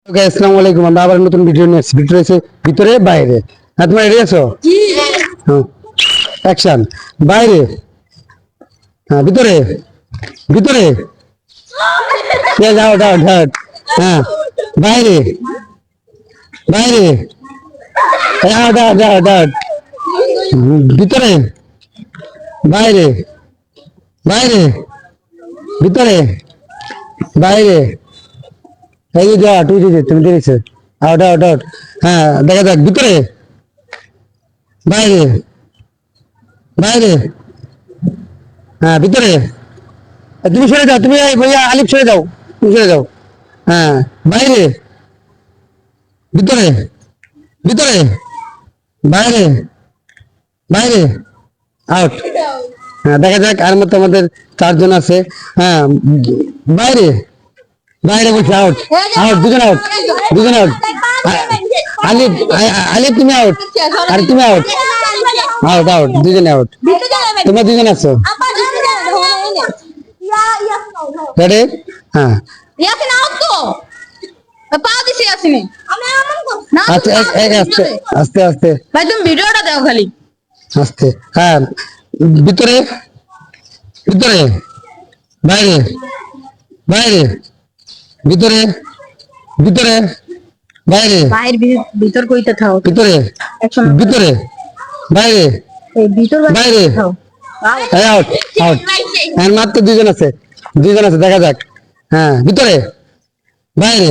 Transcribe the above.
ওকে, আসসালামু আলাইকুম। আমরা আবার নতুন ভিডিও নিয়ে এসেছি। ভিডিও রয়েছে ভিতরে বাইরে। হ্যাঁ, তোমরা রেডি আছো? হ্যাঁ, অ্যাকশন। বাইরে। হ্যাঁ, ভিতরে। ভিতরে। যাও যাও যাও। হ্যাঁ, বাইরে। বাইরে। যাও যাও যাও যাও। ভিতরে। বাইরে। বাইরে। ভিতরে। বাইরে। এই যে যা তুই যে তুমি দেখেছো। Out out out. হ্যাঁ, দেখা যাক। ভিতরে। বাইরে। বাইরে। হ্যাঁ, ভিতরে। তুমি সরে যাও, তুমি এই ভাইয়া আলিফ সরে যাও, তুমি সরে যাও। হ্যাঁ, বাইরে। ভিতরে। ভিতরে। বাইরে। বাইরে। আউট। হ্যাঁ, দেখা যাক। আর মতো আমাদের চারজন আছে। হ্যাঁ, বাইরে। বাইরে বলছি। আউট। আউট, দুজন আউট। দুজন আউট। আলিফ, আলিফ তুমি আউট। আর তুমি আউট। আউট আউট, দুজন আউট। তোমরা দুজন আছো। রেডি? হ্যাঁ। ইয়াসিন আউট তো পা দিছি ইয়াসিনে না আচ্ছা, আস্তে আস্তে আস্তে ভাই তুমি ভিডিওটা দাও খালি আস্তে। হ্যাঁ, ভিতরে। ভিতরে। বাইরে। বাইরে। ভিতরে। ভিতরে। বাইরে। বাইরে ভিতর কইতে থাও ভিতরে। ভিতরে। বাইরে। এই ভিতর বাইরে। থাও আউট আউট। হ্যাঁ, মাত্র দুজন আছে। দুজন আছে, দেখা যাক। হ্যাঁ, ভিতরে। বাইরে।